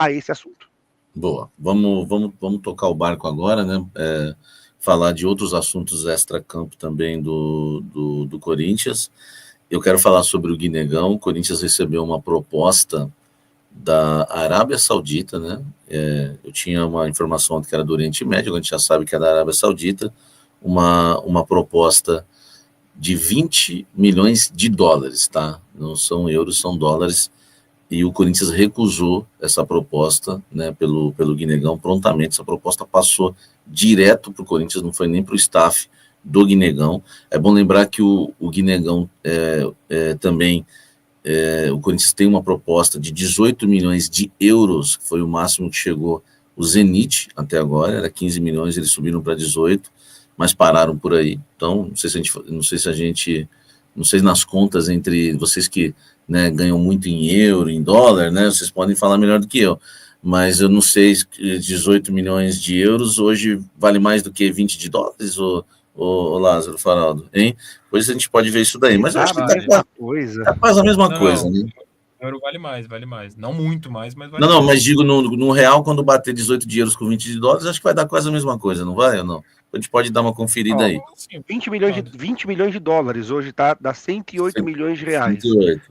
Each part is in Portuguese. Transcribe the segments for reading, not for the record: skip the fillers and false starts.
a esse assunto. Boa, vamos tocar o barco agora, né? Falar de outros assuntos extra-campo também do Corinthians. Eu quero falar sobre o Guinegão. O Corinthians recebeu uma proposta da Arábia Saudita, né? Eu tinha uma informação que era do Oriente Médio, a gente já sabe que é da Arábia Saudita, uma proposta de 20 milhões de dólares, tá? Não são euros, são dólares, e o Corinthians recusou essa proposta, né, pelo Guinegão prontamente. Essa proposta passou direto para o Corinthians, não foi nem para o staff do Guinegão. É bom lembrar que o Guinegão também, o Corinthians tem uma proposta de 18 milhões de euros, que foi o máximo que chegou o Zenit até agora, era 15 milhões, eles subiram para 18, mas pararam por aí. Então, não sei nas contas entre vocês que, né, ganham muito em euro, em dólar, né, vocês podem falar melhor do que eu, mas eu não sei, 18 milhões de euros hoje vale mais do que 20 de dólares, ô Lázaro Faraldo, hein? Pois a gente pode ver isso daí, mas eu acho que tá quase a mesma coisa, né? O euro vale mais. Não muito mais, mas vale mais. Não, mas digo, no real, quando bater 18 de euros com 20 de dólares, acho que vai dar quase a mesma coisa, não vai ou não? A gente pode dar uma conferida aí. 20 milhões de dólares hoje, tá? Dá 108 milhões de reais.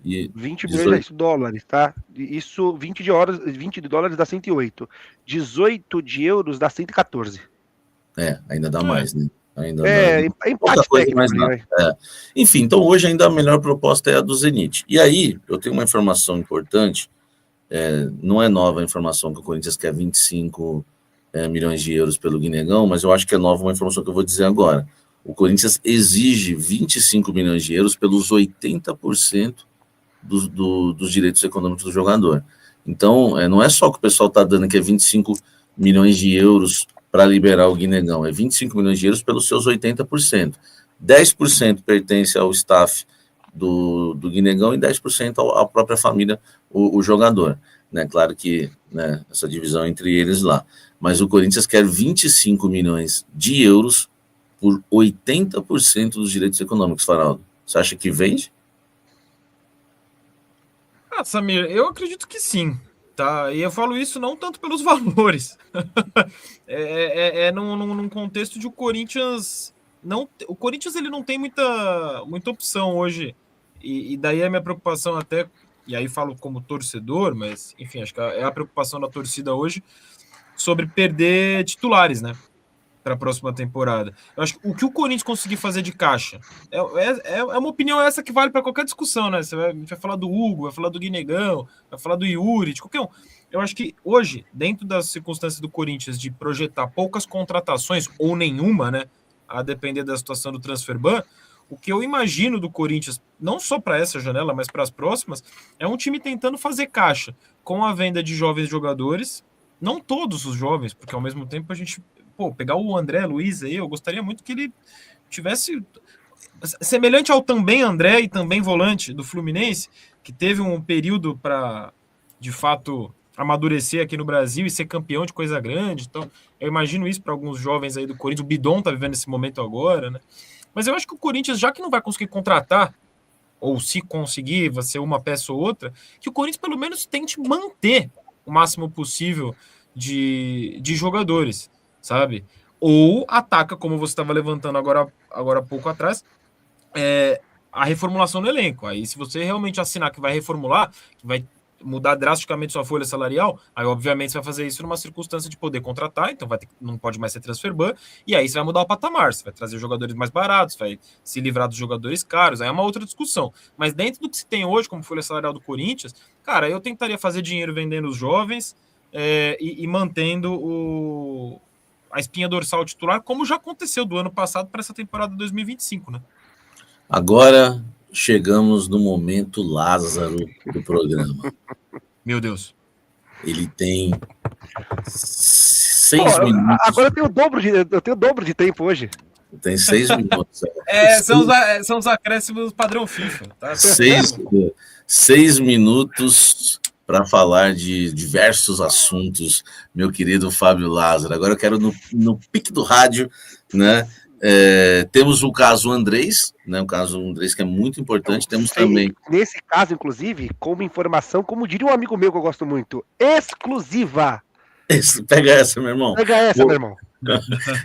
20 milhões de dólares, tá? Isso, 20 de dólares dá 108. 18 de euros dá 114. Ainda dá mais, né? Empate técnico, mais nada. Enfim, então hoje ainda a melhor proposta é a do Zenit. E aí, eu tenho uma informação importante, não é nova a informação que o Corinthians quer 25 milhões de euros pelo Guinegão, mas eu acho que é nova uma informação que eu vou dizer agora. O Corinthians exige 25 milhões de euros pelos 80% dos direitos econômicos do jogador. Então, não é só que o pessoal está dando que é 25 milhões de euros para liberar o Guinegão, é 25 milhões de euros pelos seus 80%. 10% pertence ao staff do Guinegão e 10% à própria família, o jogador. Né? Claro que, né, essa divisão entre eles lá. Mas o Corinthians quer 25 milhões de euros por 80% dos direitos econômicos, Faraldo. Você acha que vende? Samir, eu acredito que sim. Tá, e eu falo isso não tanto pelos valores, num contexto de o Corinthians ele não tem muita opção hoje, e daí a minha preocupação até, e aí falo como torcedor, mas enfim, acho que é a preocupação da torcida hoje sobre perder titulares, né, para a próxima temporada. Eu acho que o que o Corinthians conseguir fazer de caixa é uma opinião essa que vale para qualquer discussão, né? Você vai falar do Hugo, vai falar do Guinegão, vai falar do Yuri, de qualquer um. Eu acho que hoje, dentro das circunstâncias do Corinthians de projetar poucas contratações ou nenhuma, né, a depender da situação do Transferban, o que eu imagino do Corinthians, não só para essa janela, mas para as próximas, é um time tentando fazer caixa com a venda de jovens jogadores, não todos os jovens, porque ao mesmo tempo a gente pegar o André Luiz aí, eu gostaria muito que ele tivesse semelhante ao também André e também volante do Fluminense, que teve um período para, de fato, amadurecer aqui no Brasil e ser campeão de coisa grande. Então, eu imagino isso para alguns jovens aí do Corinthians. O Bidon tá vivendo esse momento agora, né? Mas eu acho que o Corinthians, já que não vai conseguir contratar, ou se conseguir, vai ser uma peça ou outra, que o Corinthians pelo menos tente manter o máximo possível de jogadores, sabe? Ou ataca, como você estava levantando agora há pouco atrás, a reformulação do elenco. Aí, se você realmente assinar que vai reformular, que vai mudar drasticamente sua folha salarial, aí obviamente você vai fazer isso numa circunstância de poder contratar, então não pode mais ser transferban, e aí você vai mudar o patamar, você vai trazer jogadores mais baratos, vai se livrar dos jogadores caros, aí é uma outra discussão. Mas dentro do que se tem hoje como folha salarial do Corinthians, cara, eu tentaria fazer dinheiro vendendo os jovens e mantendo a espinha dorsal titular, como já aconteceu do ano passado para essa temporada 2025, né? Agora chegamos no momento Lázaro do programa. Meu Deus. Ele tem 6 minutos. Agora eu tenho o dobro de tempo hoje. Tem 6 minutos. São os acréscimos padrão FIFA. Tá? 6 minutos para falar de diversos assuntos, meu querido Fábio Lázaro. Agora eu quero, no pique do rádio, né, Temos o caso Andrés, né? O caso Andrés que é muito importante. Temos também. Nesse caso, inclusive, como informação, como diria um amigo meu que eu gosto muito, exclusiva. Pega essa, meu irmão. Pega essa, meu irmão.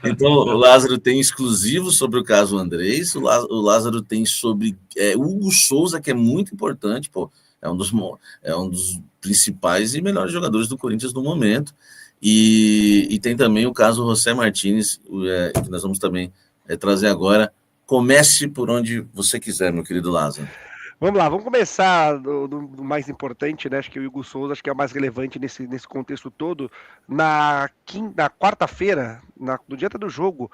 Então, o Lázaro tem exclusivo sobre o caso Andrés, o Lázaro tem sobre Hugo Souza, que é muito importante, pô, é um dos principais e melhores jogadores do Corinthians no momento, e tem também o caso José Martínez, que nós vamos também trazer agora. Comece por onde você quiser, meu querido Lázaro. Vamos lá, vamos começar do mais importante, né? Acho que o Hugo Souza acho que é o mais relevante nesse contexto todo. Na quarta-feira, no dia do jogo,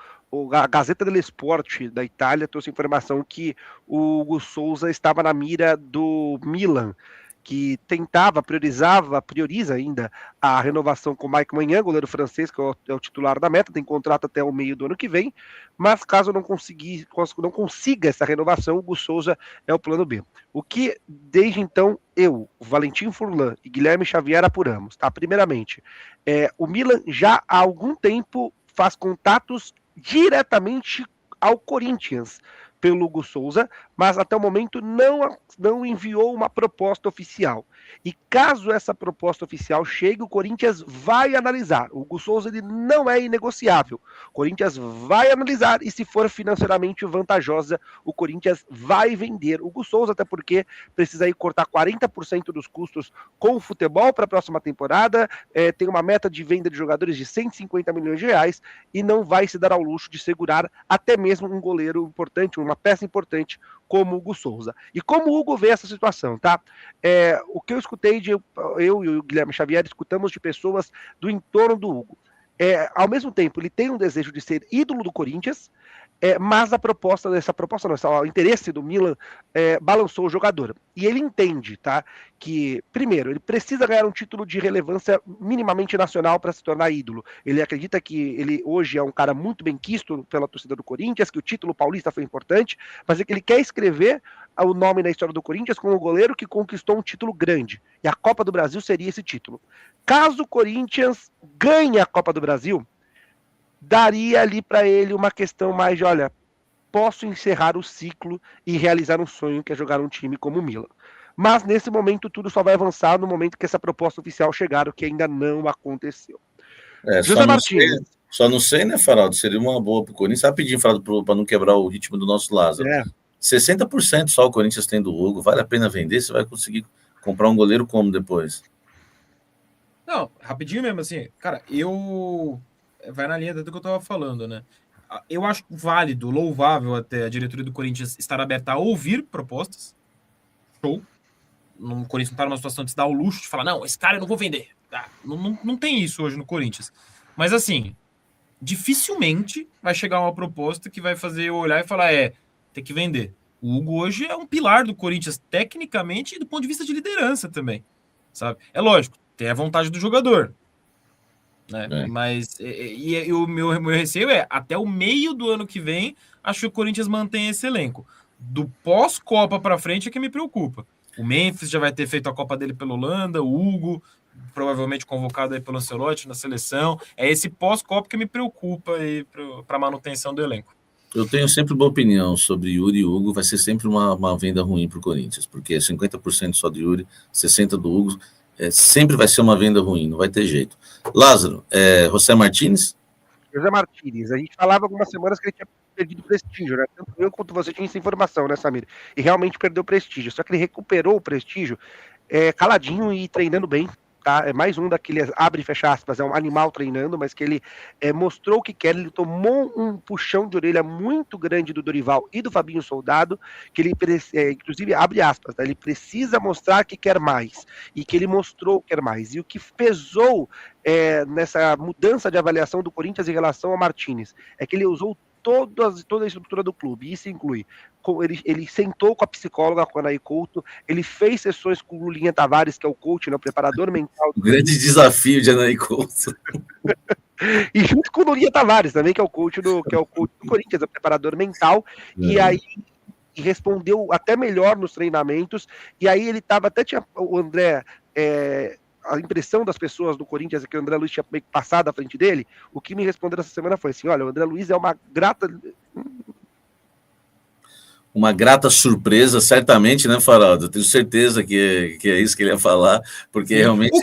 a Gazeta dello Sport da Itália trouxe informação que o Hugo Souza estava na mira do Milan, que prioriza ainda a renovação com o Mike Maignan, goleiro francês, que é o titular da meta, tem contrato até o meio do ano que vem, mas caso não consiga essa renovação, o Hugo Souza é o plano B. O que, desde então, eu, Valentim Furlan e Guilherme Xavier apuramos, tá? Primeiramente, o Milan já há algum tempo faz contatos diretamente ao Corinthians pelo Hugo Souza, mas até o momento não enviou uma proposta oficial. E caso essa proposta oficial chegue, o Corinthians vai analisar. O Hugo Souza ele não é inegociável. O Corinthians vai analisar e se for financeiramente vantajosa, o Corinthians vai vender o Hugo Souza, até porque precisa aí cortar 40% dos custos com o futebol para a próxima temporada, tem uma meta de venda de jogadores de 150 milhões de reais e não vai se dar ao luxo de segurar até mesmo um goleiro importante, uma peça importante como o Hugo Souza. E como o Hugo vê essa situação, tá? O que eu escutei eu e o Guilherme Xavier escutamos de pessoas do entorno do Hugo. Ao mesmo tempo, ele tem um desejo de ser ídolo do Corinthians, mas o interesse do Milan balançou o jogador. E ele entende, tá? Que, primeiro, ele precisa ganhar um título de relevância minimamente nacional para se tornar ídolo. Ele acredita que ele hoje é um cara muito bem quisto pela torcida do Corinthians, que o título paulista foi importante, mas é que ele quer escrever o nome na história do Corinthians como o goleiro que conquistou um título grande. E a Copa do Brasil seria esse título. Caso o Corinthians ganhe a Copa do Brasil, daria ali para ele uma questão mais de, olha, posso encerrar o ciclo e realizar um sonho que é jogar um time como o Milan. Mas nesse momento tudo só vai avançar no momento que essa proposta oficial chegar, o que ainda não aconteceu. José Martínez. Só não sei, né, Faraldo? Seria uma boa para o Corinthians. Rapidinho, Faraldo, para não quebrar o ritmo do nosso Lázaro. 60% só o Corinthians tem do Hugo. Vale a pena vender? Você vai conseguir comprar um goleiro como depois? Não, rapidinho mesmo, assim. Cara, vai na linha do que eu estava falando, né? Eu acho válido, louvável até a diretoria do Corinthians estar aberta a ouvir propostas. Show. O Corinthians não está numa situação de se dar o luxo de falar, não, esse cara eu não vou vender. Não tem isso hoje no Corinthians. Mas assim, dificilmente vai chegar uma proposta que vai fazer eu olhar e falar, tem que vender. O Hugo hoje é um pilar do Corinthians, tecnicamente e do ponto de vista de liderança também, sabe? É lógico, tem a vontade do jogador, né? Mas o meu receio até o meio do ano que vem, acho que o Corinthians mantém esse elenco. Do pós-Copa para frente é que me preocupa. O Memphis já vai ter feito a Copa dele pela Holanda, o Hugo provavelmente convocado aí pelo Ancelotti na seleção. É esse pós-Copa que me preocupa para a manutenção do elenco. Eu tenho sempre boa opinião sobre Yuri e Hugo. Vai ser sempre uma venda ruim para o Corinthians, porque 50% só do Yuri, 60% do Hugo. Sempre vai ser uma venda ruim, não vai ter jeito. Lázaro, José Martínez? José Martínez, a gente falava algumas semanas que ele tinha perdido prestígio, né? Tanto eu quanto você tinha essa informação, né, Samir? E realmente perdeu prestígio, só que ele recuperou o prestígio caladinho e treinando bem, tá? É mais um daqueles, abre e fecha aspas, é um animal treinando, mas que ele mostrou o que quer, ele tomou um puxão de orelha muito grande do Dorival e do Fabinho Soldado, que ele, inclusive, abre aspas, tá? Ele precisa mostrar que quer mais, e que ele mostrou que quer mais, e o que pesou nessa mudança de avaliação do Corinthians em relação ao Martínez, é que ele usou toda a estrutura do clube, isso inclui, ele sentou com a psicóloga, com a Anaí Couto, ele fez sessões com o Lulinha Tavares, que é o coach, né, o preparador mental. O grande desafio de Anaí Couto. E junto com o Lulinha Tavares também, que é o coach do Corinthians, o preparador mental, e aí respondeu até melhor nos treinamentos, e aí ele estava, até tinha o André a impressão das pessoas do Corinthians é que o André Luiz tinha meio que passado à frente dele, o que me responderam essa semana foi assim, olha, o André Luiz é uma grata surpresa, certamente, né, Faraldo? Eu tenho certeza que é isso que ele ia falar, porque realmente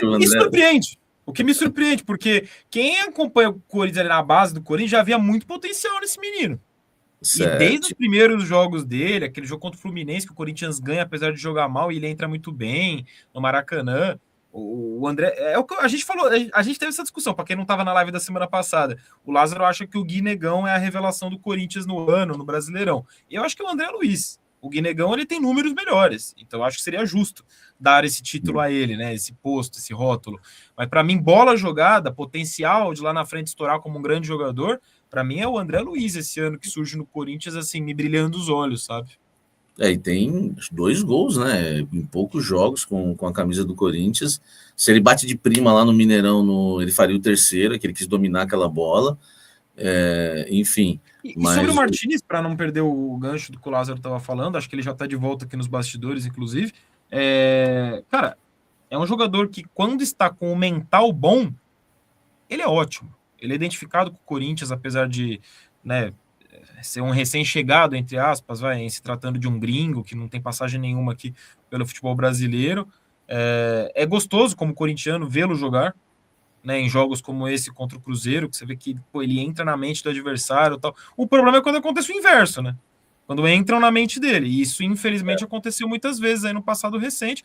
o que me surpreende, porque quem acompanha o Corinthians ali na base do Corinthians já via muito potencial nesse menino. Certo. E desde os primeiros jogos dele, aquele jogo contra o Fluminense, que o Corinthians ganha, apesar de jogar mal, e ele entra muito bem no Maracanã. O André, é o que a gente falou, a gente teve essa discussão, para quem não estava na live da semana passada. O Lázaro acha que o Guinegão é a revelação do Corinthians no ano, no Brasileirão. E eu acho que é o André Luiz. O Guinegão, ele tem números melhores, então eu acho que seria justo dar esse título a ele, né? Esse posto, esse rótulo. Mas para mim, bola jogada, potencial de lá na frente estourar como um grande jogador, para mim é o André Luiz esse ano que surge no Corinthians, assim, me brilhando os olhos, sabe? E tem 2 gols, né? Em poucos jogos com a camisa do Corinthians. Se ele bate de prima lá no Mineirão, ele faria o terceiro, que ele quis dominar aquela bola. Enfim. E sobre o Martínez, para não perder o gancho do que o Lázaro estava falando, acho que ele já está de volta aqui nos bastidores, inclusive. Cara, é um jogador que, quando está com o mental bom, ele é ótimo. Ele é identificado com o Corinthians, apesar de, né, ser um recém-chegado, entre aspas, em se tratando de um gringo que não tem passagem nenhuma aqui pelo futebol brasileiro. É gostoso, como corintiano, vê-lo jogar, né, em jogos como esse contra o Cruzeiro, que você vê que ele entra na mente do adversário e tal. O problema é quando acontece o inverso, né? Quando entram na mente dele. E isso, infelizmente, aconteceu muitas vezes aí no passado recente,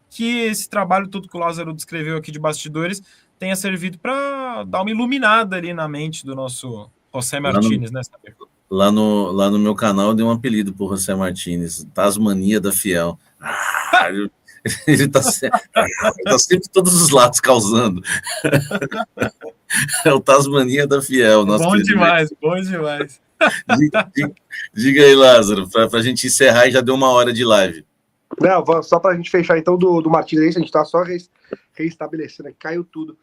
que esse trabalho todo que o Lázaro descreveu aqui de bastidores tenha servido para dar uma iluminada ali na mente do nosso José Martínez, né? Lá no meu canal eu dei um apelido pro José Martínez, Tasmania da Fiel. Ele tá sempre todos os lados causando. É o Tasmania da Fiel. Bom demais, bom demais. Diga aí, Lázaro, para a gente encerrar e já deu 1 hora de live. Não, só para a gente fechar então do Martínez, a gente está só reestabelecendo, caiu tudo.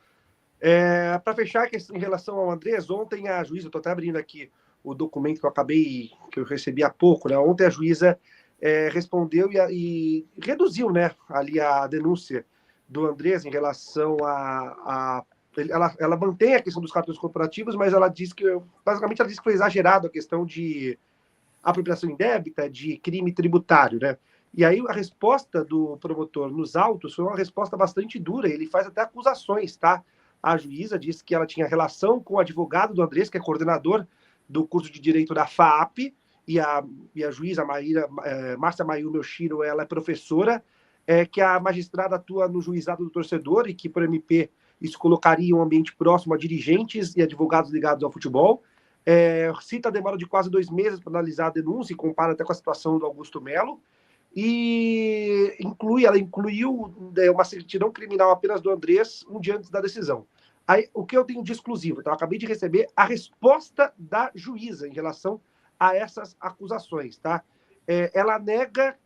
Para fechar, em relação ao Andrés, ontem a juíza, estou até abrindo aqui o documento que eu recebi há pouco, né? Ontem a juíza respondeu e reduziu, né, ali a denúncia do Andrés em relação ela mantém a questão dos cartões corporativos, mas ela diz que, basicamente, ela diz que foi exagerado a questão de apropriação indébita, de crime tributário, né? E aí a resposta do promotor nos autos foi uma resposta bastante dura, ele faz até acusações, tá? A juíza disse que ela tinha relação com o advogado do Andrés, que é coordenador do curso de Direito da FAAP, e a juíza Márcia Mayu Melchiro, ela é professora, que a magistrada atua no juizado do torcedor e que, por MP, isso colocaria um ambiente próximo a dirigentes e advogados ligados ao futebol. Cita a demora de quase 2 meses para analisar a denúncia e compara até com a situação do Augusto Melo. E ela incluiu uma certidão criminal apenas do Andrés um dia antes da decisão. Aí, o que eu tenho de exclusivo? Então, eu acabei de receber a resposta da juíza em relação a essas acusações, tá? Ela nega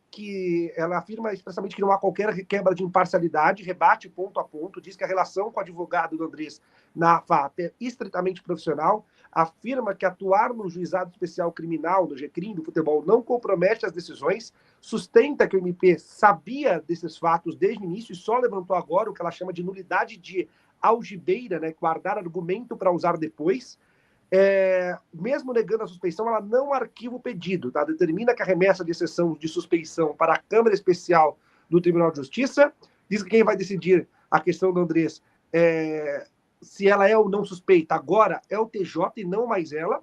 ela afirma expressamente que não há qualquer quebra de imparcialidade, rebate ponto a ponto, diz que a relação com o advogado do Andrés na FAAP é estritamente profissional, afirma que atuar no juizado especial criminal, no GCRIM do futebol, não compromete as decisões, sustenta que o MP sabia desses fatos desde o início e só levantou agora o que ela chama de nulidade de algibeira, né, guardar argumento para usar depois. Mesmo negando a suspeição, ela não arquiva o pedido, tá? Determina que a remessa de exceção de suspeição para a Câmara Especial do Tribunal de Justiça, diz que quem vai decidir a questão do Andrés, se ela é ou não suspeita agora, é o TJ e não mais ela.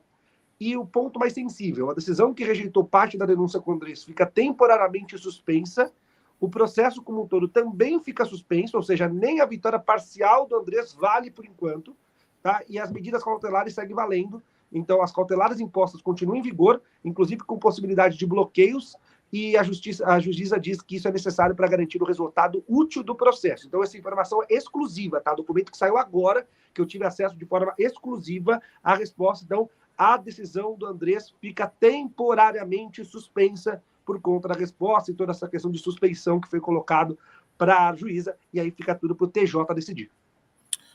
E o ponto mais sensível, a decisão que rejeitou parte da denúncia contra o Andrés fica temporariamente suspensa, o processo como um todo também fica suspenso, ou seja, nem a vitória parcial do Andrés vale por enquanto, tá? E as medidas cautelares seguem valendo. Então, as cautelares impostas continuam em vigor, inclusive com possibilidade de bloqueios, e a justiça diz que isso é necessário para garantir o resultado útil do processo. Então, essa informação é exclusiva, tá? Documento que saiu agora, que eu tive acesso de forma exclusiva à resposta. Então, a decisão do Andrés fica temporariamente suspensa por conta da resposta e toda essa questão de suspeição que foi colocado para a juíza, e aí fica tudo para o TJ decidir.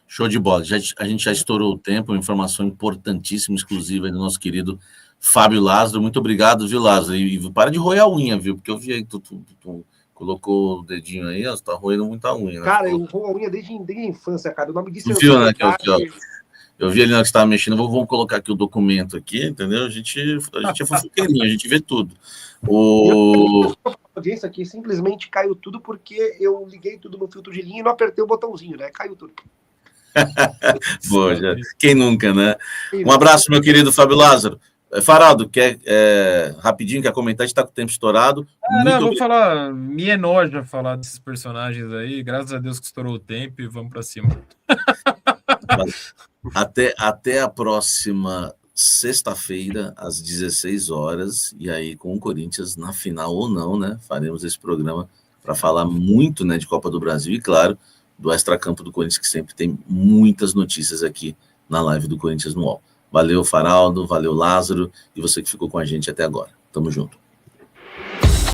Show de bola. A gente já estourou o tempo, uma informação importantíssima, exclusiva do nosso querido Fábio Lázaro. Muito obrigado, viu, Lázaro? E para de roer a unha, viu? Porque eu vi aí Colocou o dedinho aí, ó, tá roendo muita unha. Né? Cara, eu roo a unha desde a infância, cara. O nome disso viu, né? Aqui, ó. Eu vi ali na hora que você estava mexendo, vamos colocar aqui o documento aqui, entendeu? A gente é fofoqueirinho, a gente vê tudo. A audiência aqui simplesmente caiu tudo porque eu liguei tudo no filtro de linha e não apertei o botãozinho, né? Caiu tudo. Boa, já. Quem nunca, né? Um abraço, meu querido Fábio Lázaro. Faraldo, rapidinho, quer comentar? A gente está com o tempo estourado. Vou falar, me enoja falar desses personagens aí, graças a Deus que estourou o tempo e vamos para cima. Até a próxima sexta-feira, às 16 horas, e aí com o Corinthians na final ou não, né? Faremos esse programa para falar muito, né, de Copa do Brasil e, claro, do extracampo do Corinthians, que sempre tem muitas notícias aqui na live do Corinthians no UOL. Valeu, Faraldo, valeu, Lázaro, e você que ficou com a gente até agora. Tamo junto.